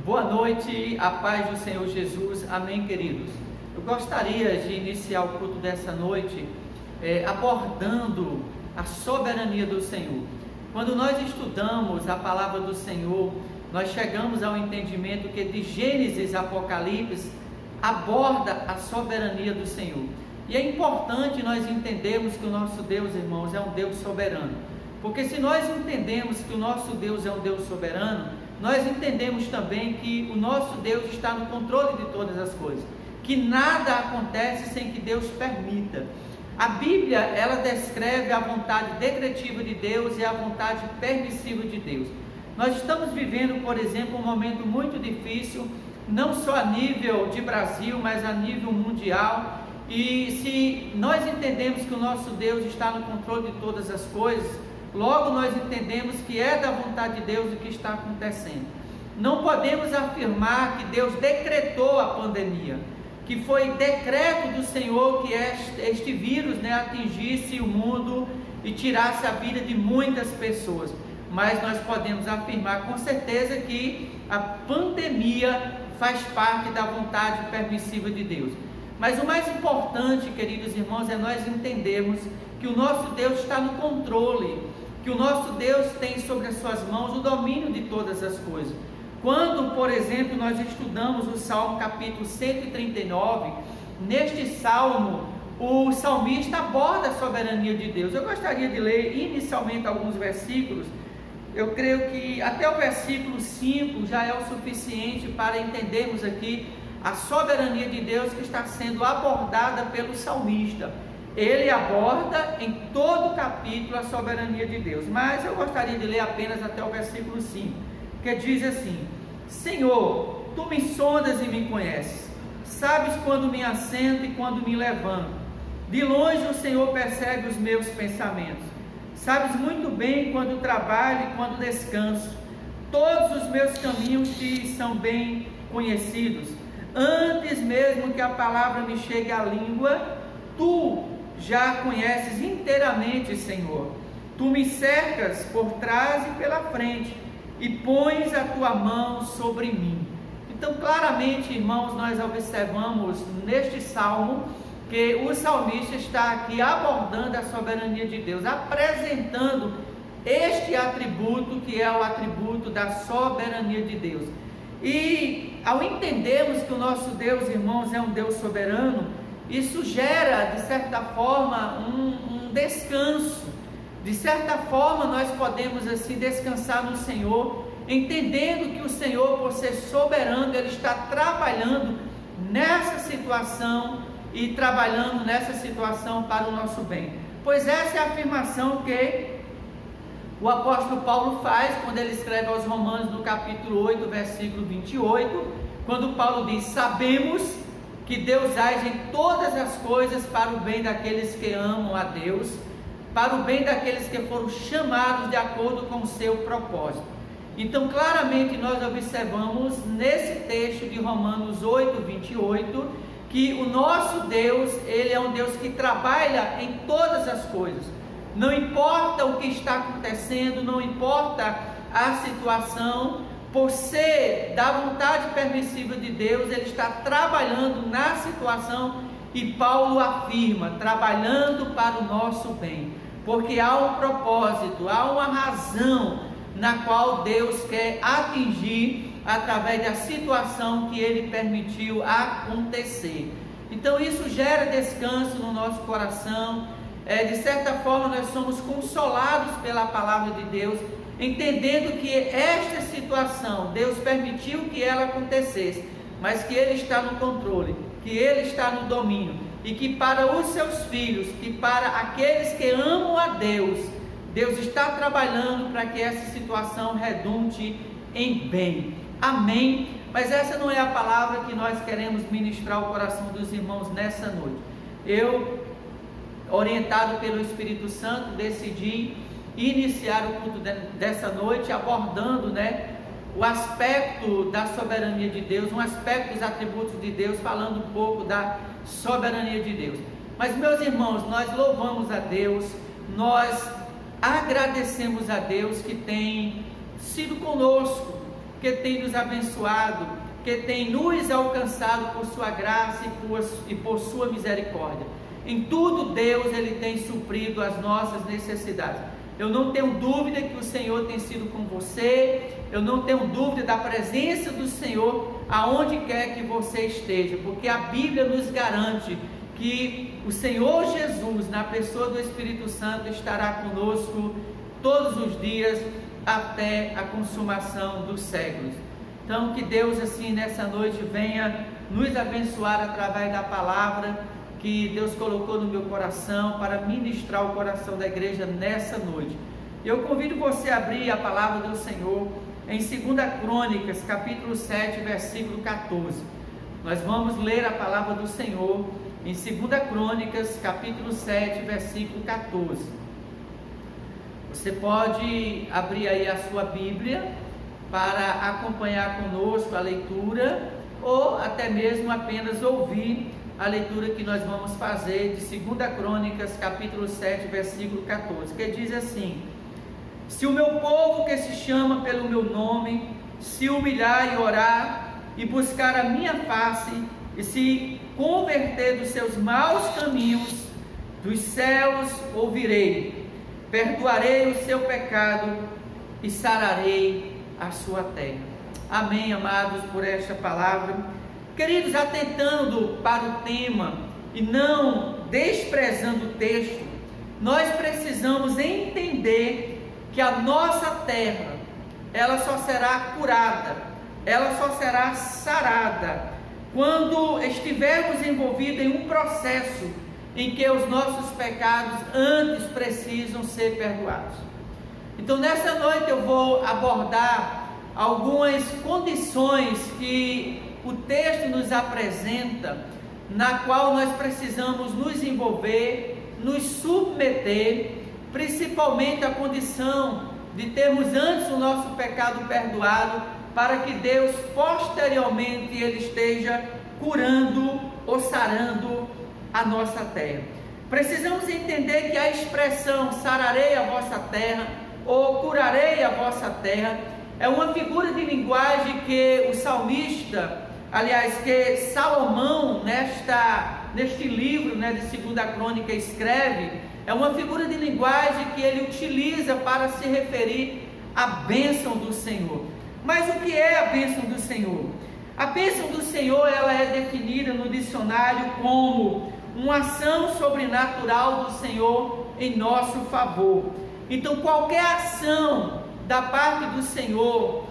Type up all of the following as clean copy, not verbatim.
Boa noite, a paz do Senhor Jesus, amém, queridos. Eu gostaria de iniciar o culto dessa noite abordando a soberania do Senhor. Quando nós estudamos a palavra do Senhor, nós chegamos ao entendimento que de Gênesis a Apocalipse aborda a soberania do Senhor. E é importante nós entendermos que o nosso Deus, irmãos, é um Deus soberano. Porque se nós entendemos que o nosso Deus é um Deus soberano, nós entendemos também que o nosso Deus está no controle de todas as coisas, que nada acontece sem que Deus permita. A Bíblia, ela descreve a vontade decretiva de Deus e a vontade permissiva de Deus. Nós estamos vivendo, por exemplo, um momento muito difícil, não só a nível de Brasil, mas a nível mundial. E se nós entendemos que o nosso Deus está no controle de todas as coisas, logo nós entendemos que é da vontade de Deus o que está acontecendo. Não podemos afirmar que Deus decretou a pandemia, que foi decreto do Senhor que este vírus atingisse o mundo e tirasse a vida de muitas pessoas. Mas nós podemos afirmar com certeza que a pandemia faz parte da vontade permissiva de Deus. Mas o mais importante, queridos irmãos, é nós entendermos que o nosso Deus está no controle, que o nosso Deus tem sobre as suas mãos o domínio de todas as coisas. Quando, por exemplo, nós estudamos o Salmo capítulo 139, neste Salmo, o salmista aborda a soberania de Deus. Eu gostaria de ler inicialmente alguns versículos. Eu creio que até o versículo 5 já é o suficiente para entendermos aqui a soberania de Deus que está sendo abordada pelo salmista. Ele aborda em todo o capítulo a soberania de Deus, mas eu gostaria de ler apenas até o versículo 5, que diz assim: Senhor, Tu me sondas e me conheces, sabes quando me assento e quando me levanto, de longe o Senhor percebe os meus pensamentos, sabes muito bem quando trabalho e quando descanso, todos os meus caminhos Te são bem conhecidos, antes mesmo que a palavra me chegue à língua, Tu já conheces inteiramente, Senhor. Tu me cercas por trás e pela frente e pões a Tua mão sobre mim. Então, claramente, irmãos, nós observamos neste salmo que o salmista está aqui abordando a soberania de Deus, apresentando este atributo que é o atributo da soberania de Deus. E ao entendermos que o nosso Deus, irmãos, é um Deus soberano, isso gera, de certa forma, um descanso. De certa forma, nós podemos assim descansar no Senhor, entendendo que o Senhor, por ser soberano, Ele está trabalhando nessa situação e trabalhando nessa situação para o nosso bem. Pois essa é a afirmação que o apóstolo Paulo faz quando ele escreve aos Romanos no capítulo 8, versículo 28, quando Paulo diz: sabemos que Deus age em todas as coisas para o bem daqueles que amam a Deus, para o bem daqueles que foram chamados de acordo com o seu propósito. Então, claramente nós observamos nesse texto de Romanos 8, 28, que o nosso Deus, Ele é um Deus que trabalha em todas as coisas. Não importa o que está acontecendo, não importa a situação, por ser da vontade permissiva de Deus, Ele está trabalhando na situação, e Paulo afirma, trabalhando para o nosso bem, porque há um propósito, há uma razão na qual Deus quer atingir através da situação que Ele permitiu acontecer. Então isso gera descanso no nosso coração. De certa forma nós somos consolados pela palavra de Deus, entendendo que esta situação, Deus permitiu que ela acontecesse, mas que Ele está no controle, que Ele está no domínio, e que para os seus filhos, que para aqueles que amam a Deus, Deus está trabalhando para que essa situação redunde em bem. Amém? Mas essa não é a palavra que nós queremos ministrar ao coração dos irmãos nessa noite. Eu, orientado pelo Espírito Santo, decidi iniciar o culto dessa noite abordando o aspecto da soberania de Deus, um aspecto dos atributos de Deus, falando um pouco da soberania de Deus. Mas, meus irmãos, nós louvamos a Deus, nós agradecemos a Deus que tem sido conosco, que tem nos abençoado, que tem nos alcançado por sua graça e por sua misericórdia. Em tudo, Deus, Ele tem suprido as nossas necessidades. Eu não tenho dúvida que o Senhor tem sido com você, eu não tenho dúvida da presença do Senhor aonde quer que você esteja, porque a Bíblia nos garante que o Senhor Jesus, na pessoa do Espírito Santo, estará conosco todos os dias até a consumação dos séculos. Então, que Deus, assim, nessa noite venha nos abençoar através da palavra que Deus colocou no meu coração para ministrar o coração da igreja nessa noite. Eu convido você a abrir a palavra do Senhor em 2 Crônicas, capítulo 7, versículo 14. Nós vamos ler a palavra do Senhor em 2 Crônicas, capítulo 7, versículo 14. Você pode abrir aí a sua Bíblia para acompanhar conosco a leitura, ou até mesmo apenas ouvir a leitura que nós vamos fazer de 2 Crônicas, capítulo 7, versículo 14, que diz assim: se o meu povo que se chama pelo meu nome se humilhar e orar e buscar a minha face e se converter dos seus maus caminhos, dos céus ouvirei, perdoarei o seu pecado e sararei a sua terra. Amém, amados, por esta palavra. Queridos, atentando para o tema e não desprezando o texto, nós precisamos entender que a nossa terra, ela só será curada, ela só será sarada quando estivermos envolvidos em um processo em que os nossos pecados antes precisam ser perdoados. Então, nessa noite eu vou abordar algumas condições que o texto nos apresenta, na qual nós precisamos nos envolver, nos submeter, principalmente a condição de termos antes o nosso pecado perdoado, para que Deus posteriormente Ele esteja curando ou sarando a nossa terra. Precisamos entender que a expressão sararei a vossa terra ou curarei a vossa terra é uma figura de linguagem que o salmista, aliás, que Salomão neste livro, de 2 Crônica escreve, é uma figura de linguagem que ele utiliza para se referir à bênção do Senhor. Mas o que é a bênção do Senhor? A bênção do Senhor, ela é definida no dicionário como uma ação sobrenatural do Senhor em nosso favor. Então, qualquer ação da parte do Senhor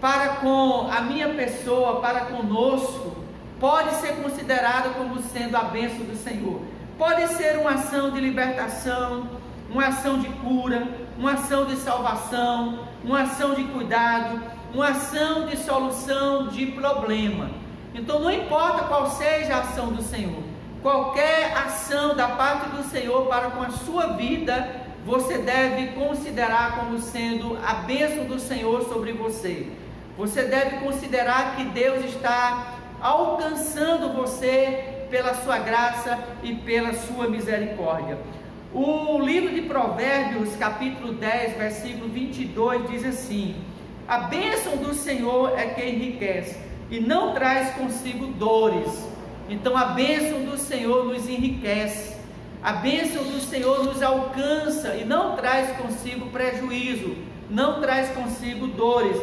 para com a minha pessoa, para conosco, pode ser considerada como sendo a bênção do Senhor. Pode ser uma ação de libertação, uma ação de cura, uma ação de salvação, uma ação de cuidado, uma ação de solução de problema. Então, não importa qual seja a ação do Senhor, qualquer ação da parte do Senhor para com a sua vida, você deve considerar como sendo a bênção do Senhor sobre você. Você deve considerar que Deus está alcançando você pela sua graça e pela sua misericórdia. O livro de Provérbios, capítulo 10, versículo 22, diz assim: a bênção do Senhor é que enriquece e não traz consigo dores. Então a bênção do Senhor nos enriquece, a bênção do Senhor nos alcança e não traz consigo prejuízo, não traz consigo dores.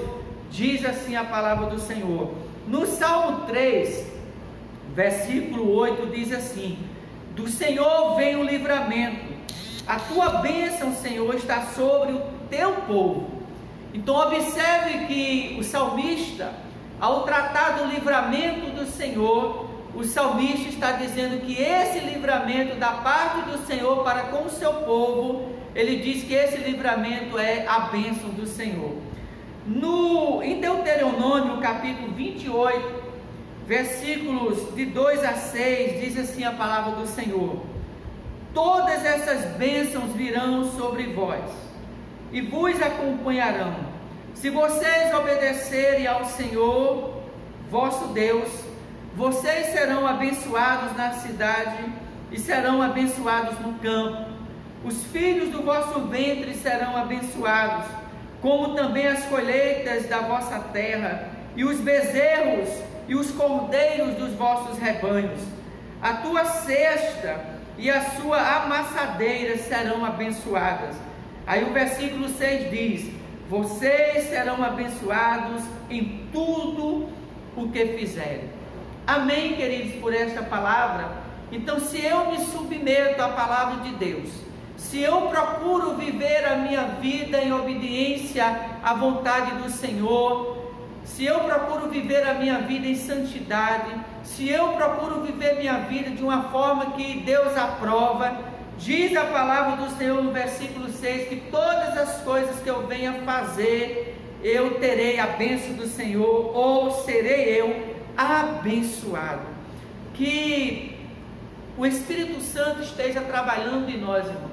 Diz assim a palavra do Senhor. No Salmo 3, versículo 8, diz assim: do Senhor vem o livramento, a tua bênção, Senhor, está sobre o teu povo. Então observe que o salmista, ao tratar do livramento do Senhor, o salmista está dizendo que esse livramento da parte do Senhor para com o seu povo, ele diz que esse livramento é a bênção do Senhor. Em Deuteronômio, capítulo 28, versículos de 2 a 6, diz assim a palavra do Senhor: todas essas bênçãos virão sobre vós e vos acompanharão, se vocês obedecerem ao Senhor vosso Deus. Vocês serão abençoados na cidade e serão abençoados no campo. Os filhos do vosso ventre serão abençoados. como também as colheitas da vossa terra, e os bezerros e os cordeiros dos vossos rebanhos. A tua cesta e a sua amassadeira serão abençoadas. Aí o versículo 6 diz: vocês serão abençoados em tudo o que fizerem. Amém, queridos, por esta palavra. Então, se eu me submeto à palavra de Deus, se eu procuro viver a minha vida em obediência à vontade do Senhor, se eu procuro viver a minha vida em santidade, se eu procuro viver minha vida de uma forma que Deus aprova, diz a palavra do Senhor no versículo 6, que todas as coisas que eu venha fazer, eu terei a bênção do Senhor, ou serei eu abençoado. Que o Espírito Santo esteja trabalhando em nós, irmãos,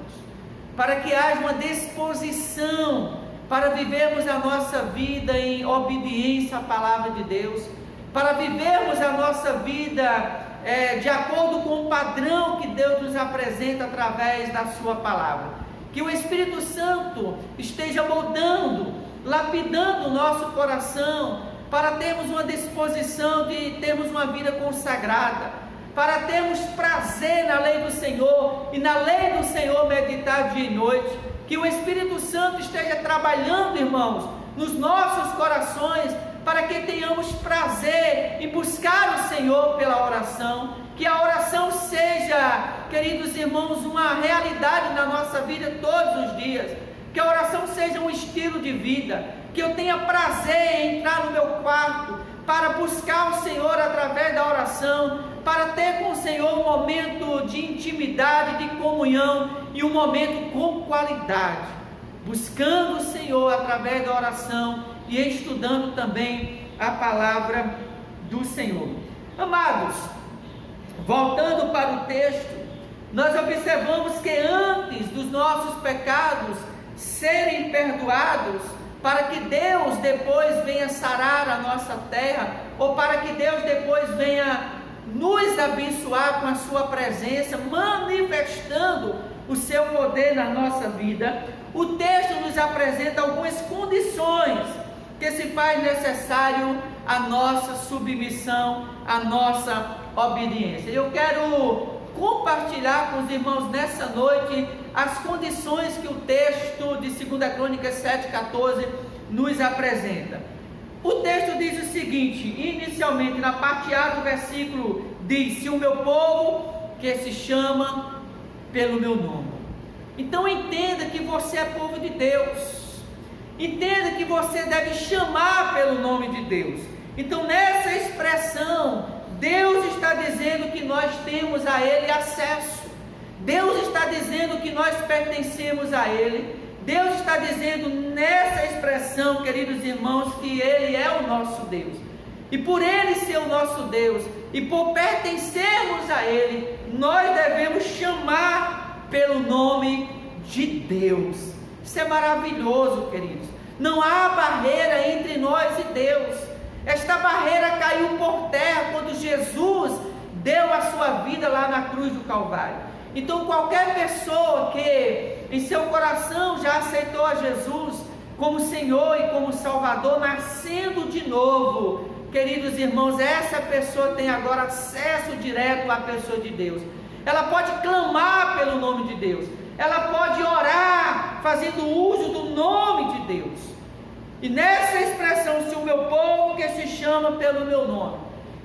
para que haja uma disposição para vivermos a nossa vida em obediência à palavra de Deus, para vivermos a nossa vida de acordo com o padrão que Deus nos apresenta através da sua palavra. Que o Espírito Santo esteja moldando, lapidando o nosso coração, para termos uma disposição de termos uma vida consagrada, para termos prazer na lei do Senhor, e na lei do Senhor meditar dia e noite. Que o Espírito Santo esteja trabalhando, irmãos, nos nossos corações, para que tenhamos prazer em buscar o Senhor pela oração. Que a oração seja, queridos irmãos, uma realidade na nossa vida todos os dias. Que a oração seja um estilo de vida. Que eu tenha prazer em entrar no meu quarto para buscar o Senhor através da oração, para ter com o Senhor um momento de intimidade, de comunhão, e um momento com qualidade, buscando o Senhor através da oração e estudando também a palavra do Senhor. Amados, voltando para o texto, nós observamos que antes dos nossos pecados serem perdoados, para que Deus depois venha sarar a nossa terra, ou para que Deus depois venha nos abençoar com a sua presença, manifestando o seu poder na nossa vida, o texto nos apresenta algumas condições que se faz necessário a nossa submissão, a nossa obediência. Eu quero compartilhar com os irmãos nessa noite as condições que o texto de 2 Crônicas 7,14 nos apresenta. O texto diz o seguinte, inicialmente na parte A do versículo, diz: se o meu povo, que se chama pelo meu nome. Então entenda que você é povo de Deus, entenda que você deve chamar pelo nome de Deus. Então nessa expressão, Deus está dizendo que nós temos a Ele acesso, Deus está dizendo que nós pertencemos a Ele, Deus está dizendo nessa expressão, queridos irmãos, que Ele é o nosso Deus. E por Ele ser o nosso Deus, e por pertencermos a Ele, nós devemos chamar pelo nome de Deus. Isso é maravilhoso, queridos. Não há barreira entre nós e Deus. Esta barreira caiu por terra quando Jesus deu a sua vida lá na cruz do Calvário. Então qualquer pessoa que em seu coração já aceitou a Jesus como Senhor e como Salvador, nascendo de novo, queridos irmãos, essa pessoa tem agora acesso direto à pessoa de Deus. Ela pode clamar pelo nome de Deus, ela pode orar fazendo uso do nome de Deus. E nessa expressão, se o meu povo que se chama pelo meu nome,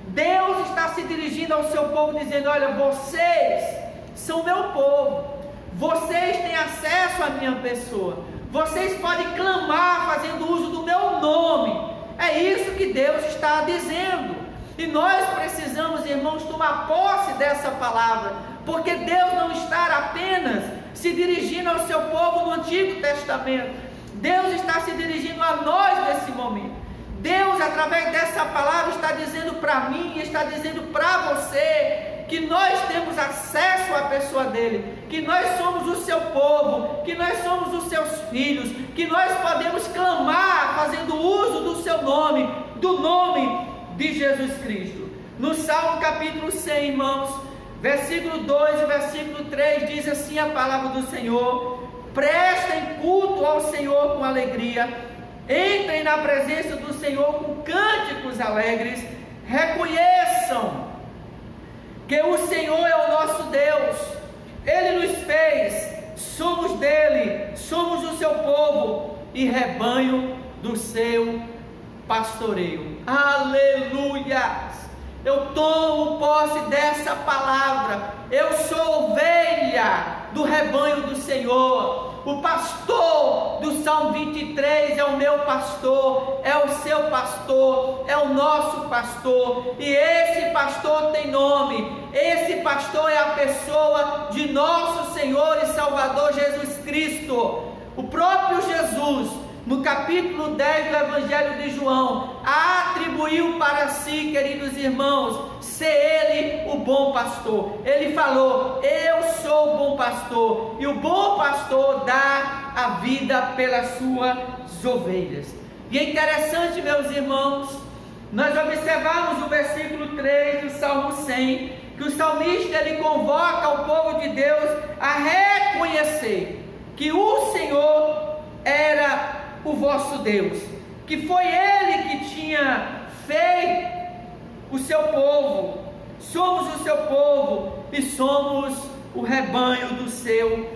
Deus está se dirigindo ao seu povo dizendo: olha, vocês são meu povo, vocês têm acesso à minha pessoa, vocês podem clamar fazendo uso do meu nome. É isso que Deus está dizendo, e nós precisamos, irmãos, tomar posse dessa palavra, porque Deus não está apenas se dirigindo ao seu povo no Antigo Testamento, Deus está se dirigindo a nós nesse momento. Deus, através dessa palavra, está dizendo para mim, está dizendo para você, que nós temos acesso à pessoa dele, que nós somos o seu povo, que nós somos os seus filhos, que nós podemos clamar fazendo uso do seu nome, do nome de Jesus Cristo. No Salmo capítulo 100, irmãos, versículo 2 e versículo 3, diz assim a palavra do Senhor: prestem culto ao Senhor com alegria, Entrem na presença do Senhor com cânticos alegres. Reconheçam que o Senhor é o nosso Deus. Ele nos fez, somos dele, somos o seu povo e rebanho do seu pastoreio. Aleluia! Eu tomo posse dessa palavra. Eu sou ovelha do rebanho do Senhor. O pastor do Salmo 23 é o meu pastor, é o seu pastor, é o nosso pastor. E esse pastor tem nome. Esse pastor é a pessoa de nosso Senhor e Salvador Jesus Cristo. O próprio Jesus, no capítulo 10 do Evangelho de João, atribuiu para si, queridos irmãos, ser ele o bom pastor. Ele falou: eu sou o bom pastor, e o bom pastor dá a vida pelas suas ovelhas. E é interessante, meus irmãos, nós observamos o versículo 3 do Salmo 100, que o salmista ele convoca o povo de Deus a reconhecer que o Senhor era o vosso Deus, que foi Ele que tinha feito o seu povo. Somos o seu povo e somos o rebanho do seu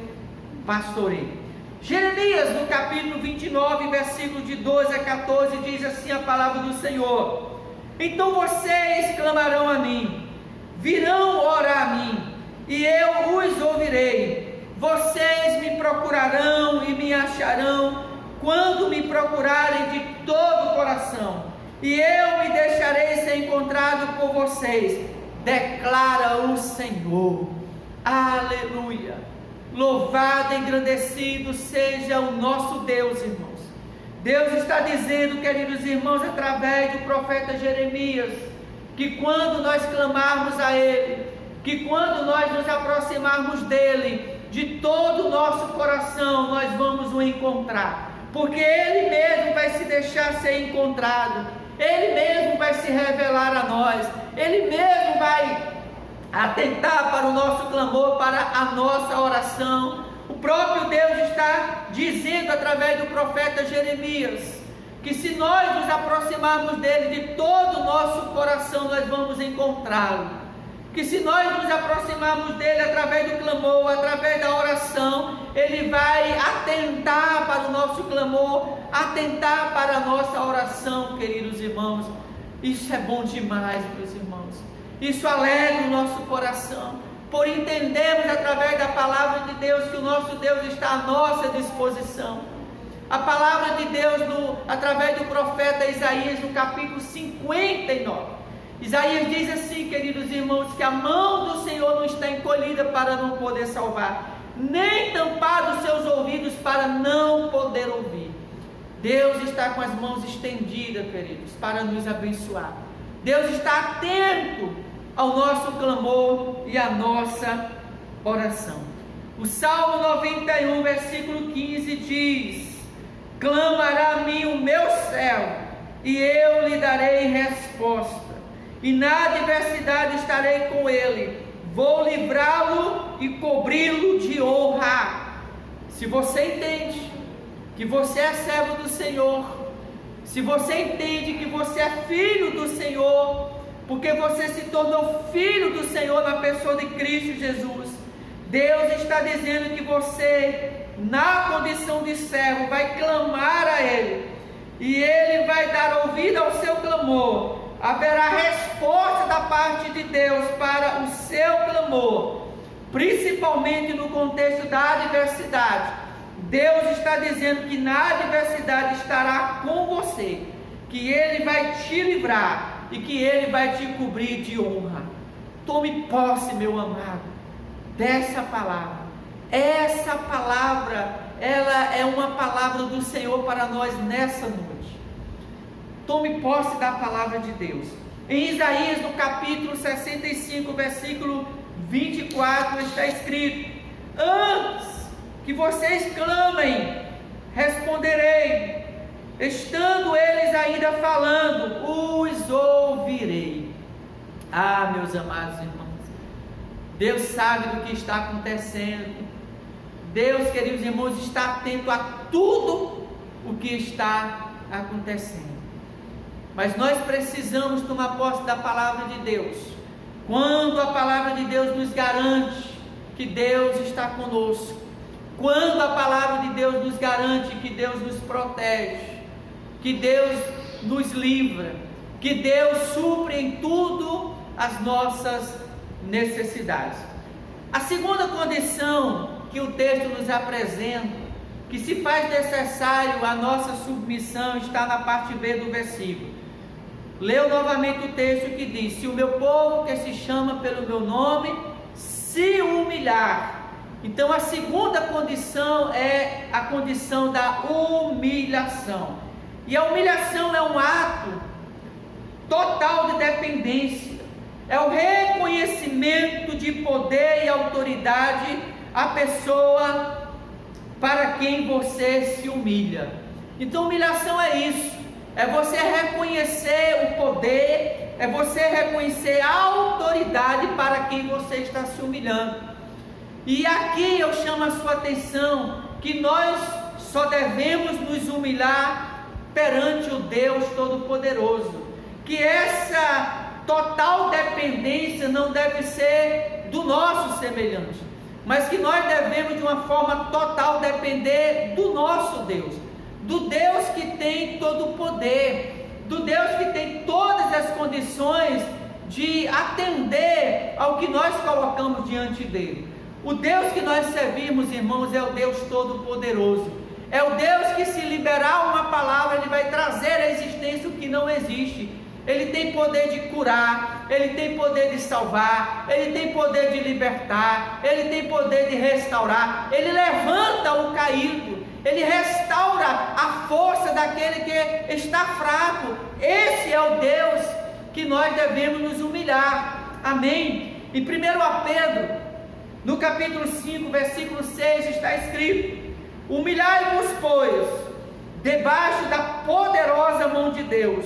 pastoreio. Jeremias, no capítulo 29, versículo de 12 a 14, diz assim a palavra do Senhor: então vocês clamarão a mim, virão orar a mim, e eu os ouvirei. Vocês me procurarão e me acharão quando me procurarem de todo o coração, e eu me deixarei ser encontrado por vocês, declara o Senhor. Aleluia! Louvado e engrandecido seja o nosso Deus, irmãos. Deus está dizendo, queridos irmãos, através do profeta Jeremias, que quando nós clamarmos a Ele, que quando nós nos aproximarmos dEle, de todo o nosso coração, nós vamos o encontrar, porque Ele mesmo vai se deixar ser encontrado, Ele mesmo vai se revelar a nós, Ele mesmo vai atentar para o nosso clamor, para a nossa oração. O próprio Deus está dizendo através do profeta Jeremias, que se nós nos aproximarmos dele de todo o nosso coração, nós vamos encontrá-lo. Que se nós nos aproximarmos dele através do clamor, através da oração, ele vai atentar para o nosso clamor, atentar para a nossa oração, queridos irmãos. Isso é bom demais, meus irmãos. Isso alegra o nosso coração, por entendermos através da palavra de Deus que o nosso Deus está à nossa disposição. A palavra de Deus, através do profeta Isaías, no capítulo 59, Isaías diz assim, queridos irmãos, que a mão do Senhor não está encolhida para não poder salvar, nem tampado os seus ouvidos para não poder ouvir. Deus está com as mãos estendidas, queridos, para nos abençoar. Deus está atento ao nosso clamor e à nossa oração. O Salmo 91, versículo 15 diz: clamará a mim o meu servo, e eu lhe darei resposta, e na adversidade estarei com ele, vou livrá-lo e cobri-lo de honra. Se você entende que você é servo do Senhor, se você entende que você é filho do Senhor, porque você se tornou filho do Senhor na pessoa de Cristo Jesus, Deus está dizendo que você, na condição de servo, vai clamar a Ele, e Ele vai dar ouvido ao seu clamor. Haverá resposta da parte de Deus para o seu clamor, principalmente no contexto da adversidade. Deus está dizendo que na adversidade estará com você, que Ele vai te livrar e que Ele vai te cobrir de honra. Tome posse, meu amado, dessa palavra. Essa palavra, ela é uma palavra do Senhor para nós nessa noite. Tome posse da palavra de Deus. Em Isaías, no capítulo 65, versículo 24, está escrito: antes que vocês clamem, responderei, estando eles ainda falando, os ouvirei. Ah, meus amados irmãos, Deus sabe do que está acontecendo. Deus, queridos irmãos, está atento a tudo o que está acontecendo. Mas nós precisamos tomar posse da palavra de Deus. Quando a palavra de Deus nos garante que Deus está conosco, quando a palavra de Deus nos garante que Deus nos protege, que Deus nos livra, que Deus supre em tudo as nossas necessidades. A segunda condição que o texto nos apresenta, que se faz necessário a nossa submissão, está na parte B do versículo. Leu novamente o texto que diz: se o meu povo, que se chama pelo meu nome, se humilhar. Então a segunda condição é a condição da humilhação. E a humilhação é um ato total de dependência, é o reconhecimento de poder e autoridade à pessoa para quem você se humilha. Então humilhação é isso, é você reconhecer o poder, é você reconhecer a autoridade para quem você está se humilhando. E aqui eu chamo a sua atenção que nós só devemos nos humilhar perante o Deus Todo-Poderoso, que essa total dependência não deve ser do nosso semelhante, mas que nós devemos de uma forma total depender do nosso Deus, do Deus que tem todo o poder, do Deus que tem todas as condições de atender ao que nós colocamos diante dele. O Deus que nós servimos, irmãos, é o Deus Todo-Poderoso, é o Deus que, se liberar uma palavra, ele vai trazer à existência o que não existe. Ele tem poder de curar, ele tem poder de salvar, ele tem poder de libertar, ele tem poder de restaurar, ele levanta o caído, ele restaura a força daquele que está fraco. Esse é o Deus que nós devemos nos humilhar. Amém? Em 1 Pedro, no capítulo 5, versículo 6, está escrito: humilhai-vos, pois, debaixo da poderosa mão de Deus,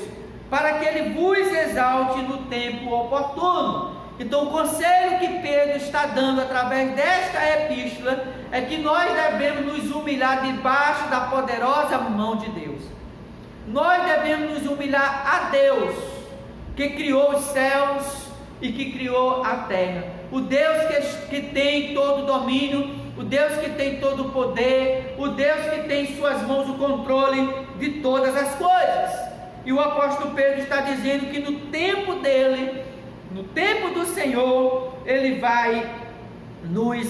para que ele vos exalte no tempo oportuno. Então o conselho que Pedro está dando através desta epístola é que nós devemos nos humilhar debaixo da poderosa mão de Deus. Nós devemos nos humilhar a Deus, que criou os céus e que criou a terra. O Deus que tem todo o domínio, o Deus que tem todo o poder, o Deus que tem em suas mãos o controle de todas as coisas. E o apóstolo Pedro está dizendo que no tempo dele, no tempo do Senhor, ele vai nos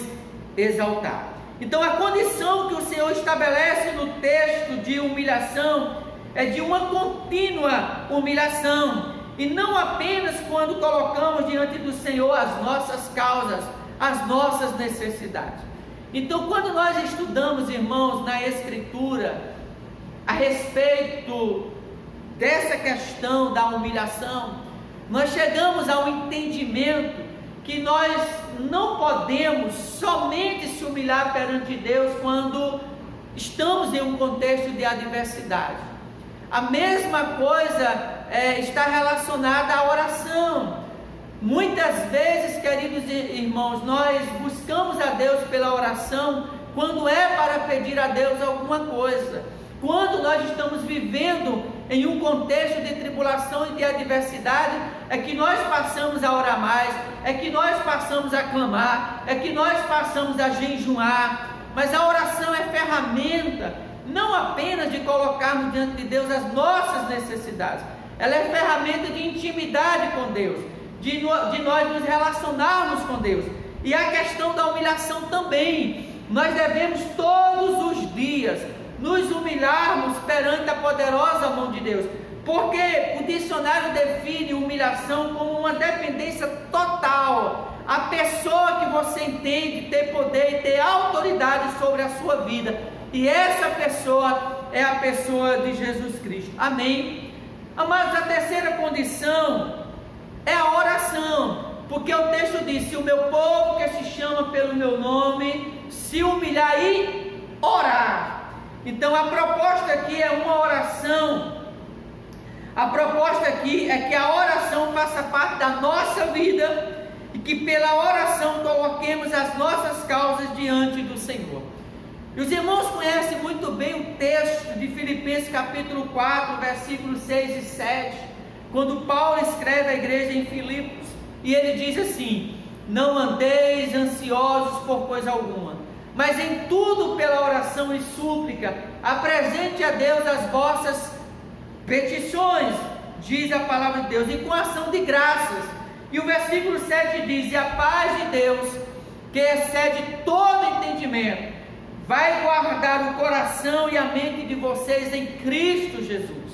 exaltar. Então a condição que o Senhor estabelece no texto de humilhação é de uma contínua humilhação, e não apenas quando colocamos diante do Senhor as nossas causas, as nossas necessidades. Então quando nós estudamos, irmãos, na Escritura a respeito dessa questão da humilhação, nós chegamos ao entendimento que nós não podemos somente se humilhar perante Deus quando estamos em um contexto de adversidade. A mesma coisa está relacionada à oração. Muitas vezes, queridos irmãos, nós buscamos a Deus pela oração quando é para pedir a Deus alguma coisa. Quando nós estamos vivendo em um contexto de tribulação e de adversidade, é que nós passamos a orar mais, é que nós passamos a clamar, é que nós passamos a jejuar. Mas a oração é ferramenta, não apenas de colocarmos diante de Deus as nossas necessidades, ela é ferramenta de intimidade com Deus, de nós nos relacionarmos com Deus. E a questão da humilhação também, nós devemos todos os dias nos humilharmos perante a poderosa mão de Deus, porque o dicionário define humilhação como uma dependência total. A pessoa que você entende ter poder e ter autoridade sobre a sua vida, e essa pessoa é a pessoa de Jesus Cristo. Amém? Amados, a terceira condição é a oração, porque o texto diz: se o meu povo, que se chama pelo meu nome, se humilhar e orar. Então a proposta aqui é uma oração. A proposta aqui é que a oração faça parte da nossa vida e que pela oração coloquemos as nossas causas diante do Senhor. E os irmãos conhecem muito bem o texto de Filipenses capítulo 4, versículos 6 e 7, quando Paulo escreve à igreja em Filipos, e ele diz assim: não andeis ansiosos por coisa alguma, mas em tudo pela oração e súplica, apresente a Deus as vossas petições, diz a palavra de Deus, e com ação de graças. E o versículo 7 diz: e a paz de Deus, que excede todo entendimento, vai guardar o coração e a mente de vocês em Cristo Jesus.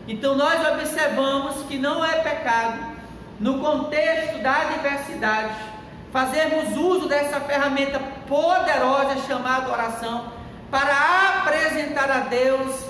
Então nós observamos que não é pecado, no contexto da adversidade, fazermos uso dessa ferramenta poderosa chamada oração, para apresentar a Deus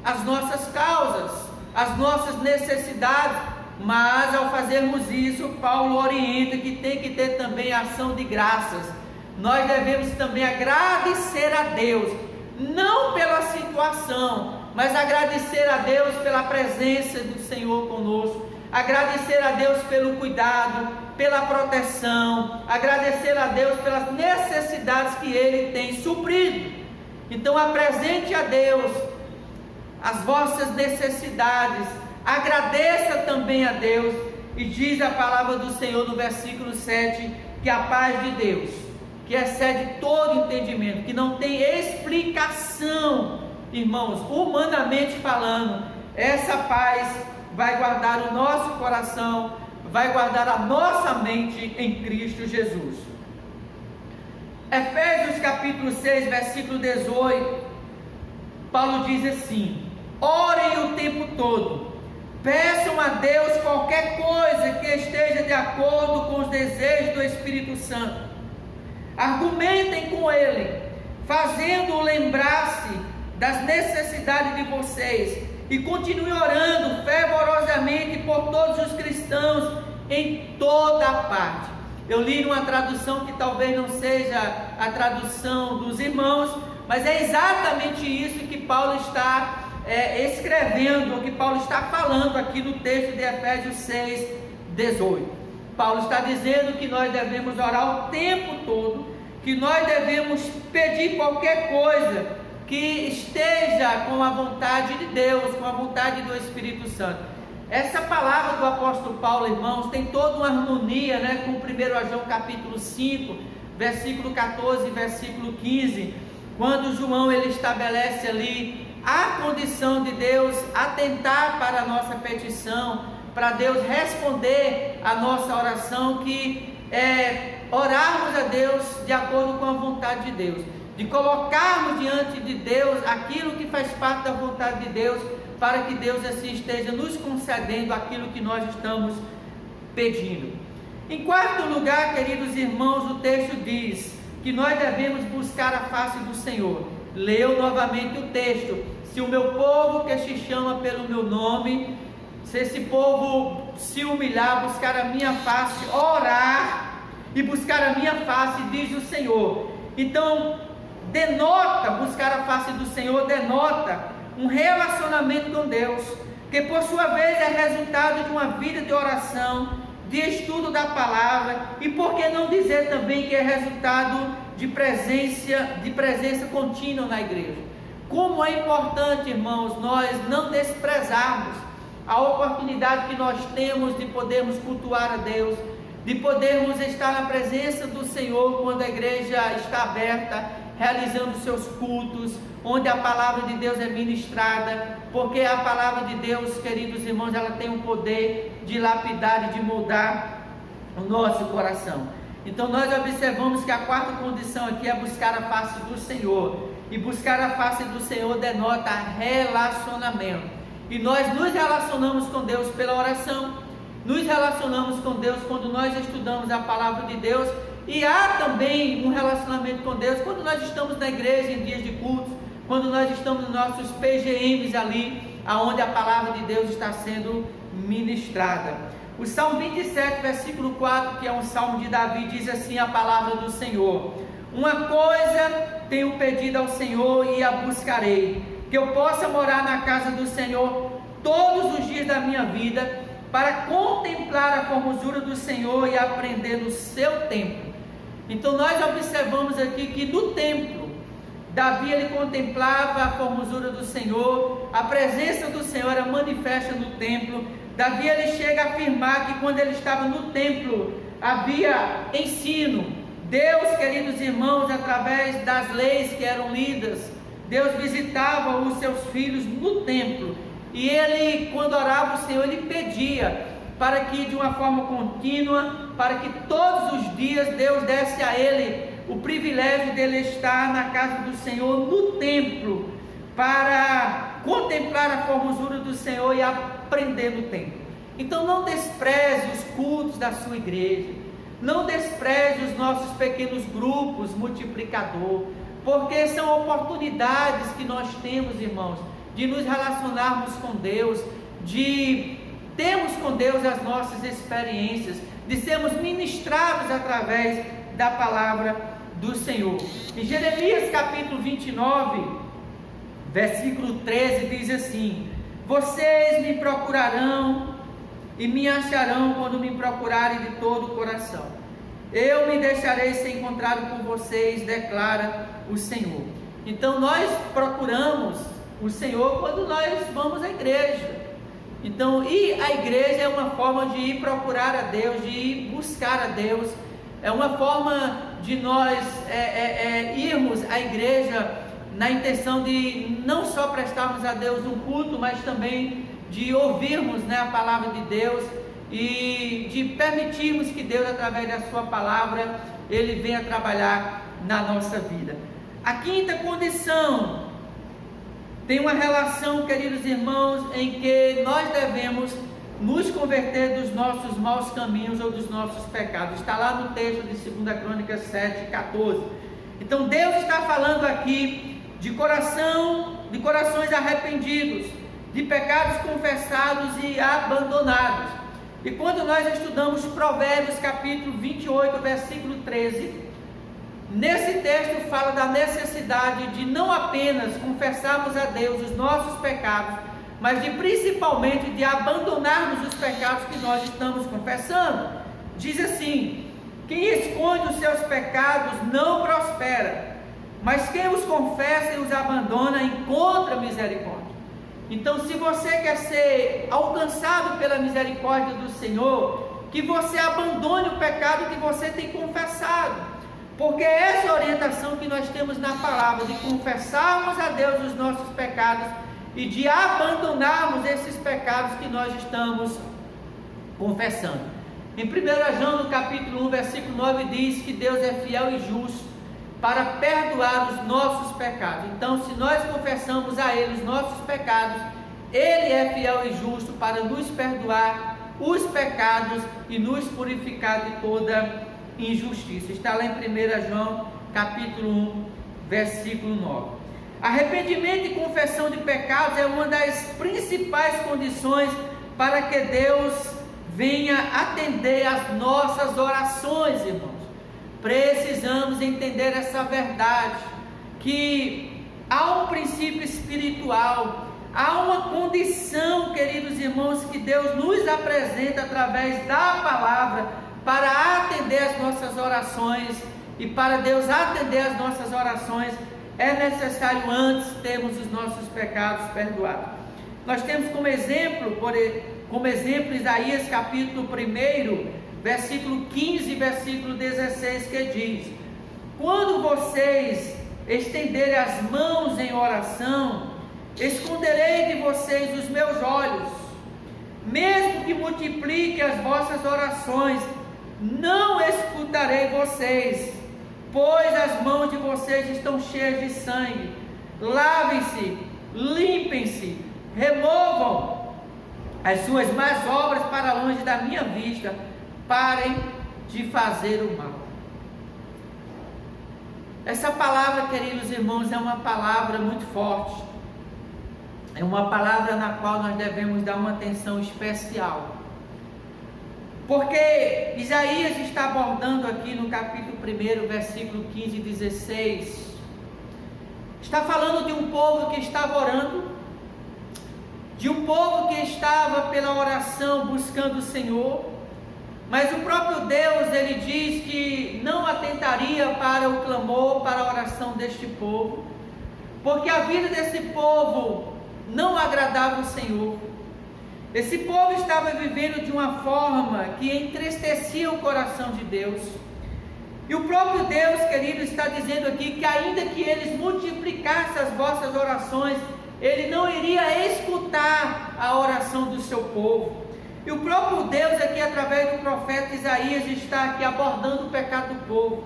as nossas causas, as nossas necessidades. Mas ao fazermos isso, Paulo orienta que tem que ter também ação de graças. Nós devemos também agradecer a Deus, não pela situação, mas agradecer a Deus pela presença do Senhor conosco, agradecer a Deus pelo cuidado, pela proteção, agradecer a Deus pelas necessidades que Ele tem suprido. Então apresente a Deus as vossas necessidades, agradeça também a Deus, e diz a palavra do Senhor no versículo 7, que a paz de Deus, que excede todo entendimento, que não tem explicação, irmãos, humanamente falando, essa paz vai guardar o nosso coração, vai guardar a nossa mente em Cristo Jesus. Efésios capítulo 6, versículo 18, Paulo diz assim: orem o tempo todo, peçam a Deus qualquer coisa que esteja de acordo com os desejos do Espírito Santo, argumentem com Ele, fazendo-o lembrar-se das necessidades de vocês, e continue orando fervorosamente por todos os cristãos em toda a parte. Eu li numa tradução que talvez não seja a tradução dos irmãos, mas é exatamente isso que Paulo está escrevendo, o que Paulo está falando aqui no texto de Efésios 6, 18. Paulo está dizendo que nós devemos orar o tempo todo, que nós devemos pedir qualquer coisa que esteja com a vontade de Deus, com a vontade do Espírito Santo. Essa palavra do apóstolo Paulo, irmãos, tem toda uma harmonia, com 1 João capítulo 5, versículo 14 e versículo 15, quando João ele estabelece ali a condição de Deus atentar para a nossa petição, para Deus responder a nossa oração, que é orarmos a Deus de acordo com a vontade de Deus, de colocarmos diante de Deus aquilo que faz parte da vontade de Deus, para que Deus assim esteja nos concedendo aquilo que nós estamos pedindo. Em quarto lugar, queridos irmãos, o texto diz que nós devemos buscar a face do Senhor. Leu novamente o texto: se o meu povo que se chama pelo meu nome, se esse povo se humilhar, buscar a minha face, orar e buscar a minha face, diz o Senhor. Então denota, buscar a face do Senhor denota um relacionamento com Deus, que por sua vez é resultado de uma vida de oração, de estudo da palavra, e por que não dizer também que é resultado de presença contínua na igreja. Como é importante, irmãos, nós não desprezarmos a oportunidade que nós temos de podermos cultuar a Deus, de podermos estar na presença do Senhor quando a igreja está aberta, realizando seus cultos, onde a palavra de Deus é ministrada, porque a palavra de Deus, queridos irmãos, ela tem um poder de lapidar e de moldar o nosso coração. Então nós observamos que a quarta condição aqui é buscar a face do Senhor, e buscar a face do Senhor denota relacionamento, e nós nos relacionamos com Deus pela oração, nos relacionamos com Deus quando nós estudamos a palavra de Deus, e há também um relacionamento com Deus quando nós estamos na igreja em dias de cultos, quando nós estamos nos nossos PGMs ali, aonde a palavra de Deus está sendo ministrada. O Salmo 27, versículo 4, que é um salmo de Davi, diz assim a palavra do Senhor: uma coisa tenho pedido ao Senhor e a buscarei, que eu possa morar na casa do Senhor todos os dias da minha vida, para contemplar a formosura do Senhor e aprender no seu templo. Então nós observamos aqui que no templo Davi, ele contemplava a formosura do Senhor, a presença do Senhor era manifesta no templo. Davi, ele chega a afirmar que quando ele estava no templo, havia ensino. Deus, queridos irmãos, através das leis que eram lidas, Deus visitava os seus filhos no templo, e ele, quando orava o Senhor, ele pedia para que de uma forma contínua, para que todos os dias Deus desse a ele o privilégio dele estar na casa do Senhor, no templo, para contemplar a formosura do Senhor e aprender no templo. Então não despreze os cultos da sua igreja, não despreze os nossos pequenos grupos multiplicador, porque são oportunidades que nós temos, irmãos, de nos relacionarmos com Deus, de termos com Deus as nossas experiências, de sermos ministrados através da palavra do Senhor. Em Jeremias capítulo 29, versículo 13, diz assim: vocês me procurarão e me acharão quando me procurarem de todo o coração. Eu me deixarei ser encontrado por vocês, declara o Senhor. Então nós procuramos o Senhor quando nós vamos à igreja. Então ir à igreja é uma forma de ir procurar a Deus, de ir buscar a Deus, é uma forma de nós irmos à igreja na intenção de não só prestarmos a Deus um culto, mas também de ouvirmos, a palavra de Deus e de permitirmos que Deus, através da sua palavra, Ele venha trabalhar na nossa vida. A quinta condição tem uma relação, queridos irmãos, em que nós devemos nos converter dos nossos maus caminhos ou dos nossos pecados. Está lá no texto de 2 Crônicas 7:14. Então Deus está falando aqui de corações arrependidos, de pecados confessados e abandonados. E quando nós estudamos Provérbios capítulo 28, versículo 13, nesse texto fala da necessidade de não apenas confessarmos a Deus os nossos pecados, mas de principalmente de abandonarmos os pecados que nós estamos confessando. Diz assim: quem esconde os seus pecados não prospera, mas quem os confessa e os abandona encontra misericórdia. Então, se você quer ser alcançado pela misericórdia do Senhor, que você abandone o pecado que você tem confessado, porque essa é a orientação que nós temos na palavra, de confessarmos a Deus os nossos pecados e de abandonarmos esses pecados que nós estamos confessando. Em 1 João, no capítulo 1, versículo 9, diz que Deus é fiel e justo para perdoar os nossos pecados. Então, se nós confessamos a Ele os nossos pecados, Ele é fiel e justo para nos perdoar os pecados e nos purificar de toda injustiça. Está lá em 1 João, capítulo 1, versículo 9. Arrependimento e confessão de pecados é uma das principais condições para que Deus venha atender às nossas orações, irmãos. Precisamos entender essa verdade, que há um princípio espiritual, há uma condição, queridos irmãos, que Deus nos apresenta através da palavra para atender as nossas orações, e para Deus atender as nossas orações é necessário antes termos os nossos pecados perdoados. Nós temos como exemplo Isaías capítulo 1, versículo 15 e versículo 16, que diz: quando vocês estenderem as mãos em oração, esconderei de vocês os meus olhos, mesmo que multiplique as vossas orações, não escutarei vocês, pois as mãos de vocês estão cheias de sangue. Lavem-se, limpem-se, removam as suas más obras para longe da minha vista. Parem de fazer o mal. Essa palavra, queridos irmãos, é uma palavra muito forte. É uma palavra na qual nós devemos dar uma atenção especial. Porque Isaías está abordando aqui no capítulo 1, versículo 15 e 16. Está falando de um povo que estava orando, de um povo que estava pela oração buscando o Senhor. Mas o próprio Deus, Ele diz que não atentaria para o clamor, para a oração deste povo, porque a vida desse povo não agradava o Senhor. Esse povo estava vivendo de uma forma que entristecia o coração de Deus. E o próprio Deus, querido, está dizendo aqui que ainda que eles multiplicassem as vossas orações, Ele não iria escutar a oração do seu povo. E o próprio Deus aqui, através do profeta Isaías, está aqui abordando o pecado do povo.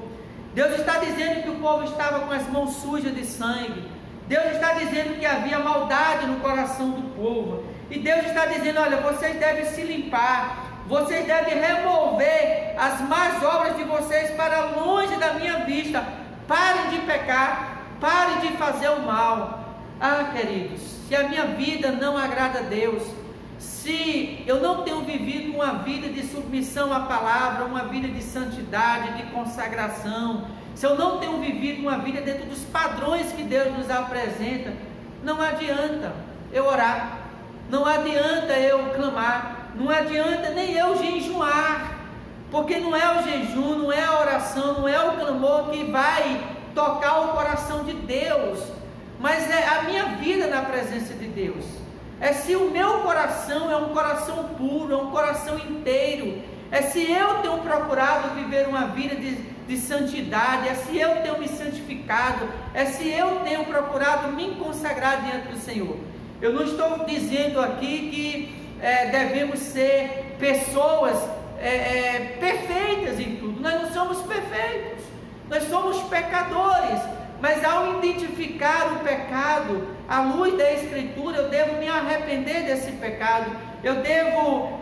Deus está dizendo que o povo estava com as mãos sujas de sangue. Deus está dizendo que havia maldade no coração do povo. E Deus está dizendo, olha, vocês devem se limpar. Vocês devem remover as más obras de vocês para longe da minha vista. Parem de pecar, parem de fazer o mal. Ah, queridos, se a minha vida não agrada a Deus, se eu não tenho vivido uma vida de submissão à palavra, uma vida de santidade, de consagração, se eu não tenho vivido uma vida dentro dos padrões que Deus nos apresenta, não adianta eu orar, não adianta eu clamar, não adianta nem eu jejuar, porque não é o jejum, não é a oração, não é o clamor que vai tocar o coração de Deus, mas é a minha vida na presença de Deus. É se o meu coração é um coração puro, é um coração inteiro, é se eu tenho procurado viver uma vida de santidade, é se eu tenho me santificado, é se eu tenho procurado me consagrar diante do Senhor. Eu não estou dizendo aqui que devemos ser pessoas perfeitas em tudo. Nós não somos perfeitos, nós somos pecadores, mas ao identificar o pecado à luz da Escritura, eu devo me arrepender desse pecado, eu devo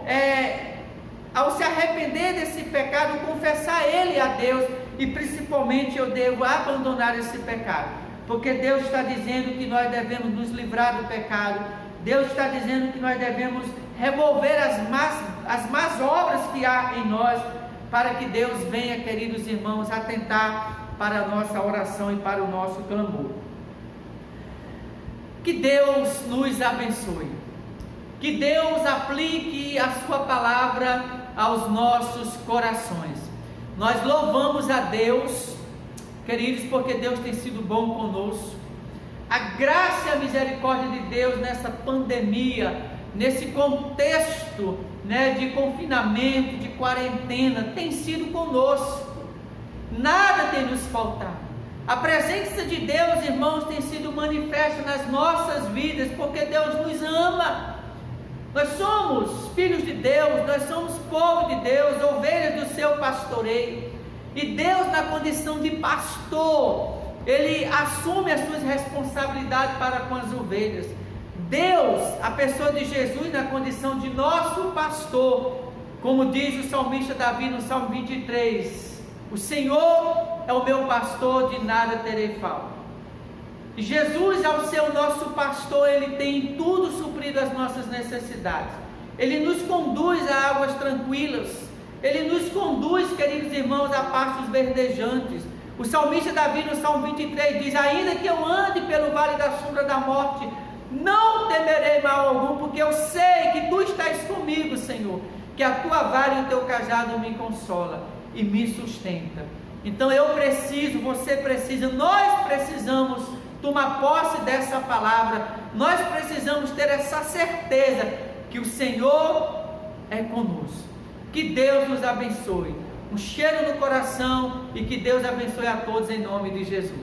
ao se arrepender desse pecado, confessar ele a Deus, e principalmente eu devo abandonar esse pecado, porque Deus está dizendo que nós devemos nos livrar do pecado. Deus está dizendo que nós devemos remover as más obras que há em nós, para que Deus venha, queridos irmãos, atentar para a nossa oração e para o nosso clamor. Que Deus nos abençoe, que Deus aplique a sua palavra aos nossos corações. Nós louvamos a Deus, queridos, porque Deus tem sido bom conosco. A graça e a misericórdia de Deus nessa pandemia, nesse contexto, de confinamento, de quarentena, tem sido conosco. Nada tem nos faltado. A presença de Deus, irmãos, tem sido manifesta nas nossas vidas, porque Deus nos ama. Nós somos filhos de Deus, nós somos povo de Deus, ovelhas do seu pastoreio. E Deus, na condição de pastor, Ele assume as suas responsabilidades para com as ovelhas. Deus, a pessoa de Jesus, na condição de nosso pastor, como diz o salmista Davi no Salmo 23, o Senhor é o meu pastor, de nada terei falta. Jesus, ao ser o nosso pastor, Ele tem em tudo suprido as nossas necessidades. Ele nos conduz a águas tranquilas, Ele nos conduz, queridos irmãos, a pastos verdejantes. O salmista Davi no Salmo 23 diz: ainda que eu ande pelo vale da sombra da morte, não temerei mal algum, porque eu sei que Tu estás comigo, Senhor, que a Tua vara e o Teu cajado me consola e me sustenta. Então eu preciso, você precisa, nós precisamos tomar posse dessa palavra. Nós precisamos ter essa certeza que o Senhor é conosco. Que Deus nos abençoe. Um cheiro no coração, e que Deus abençoe a todos em nome de Jesus.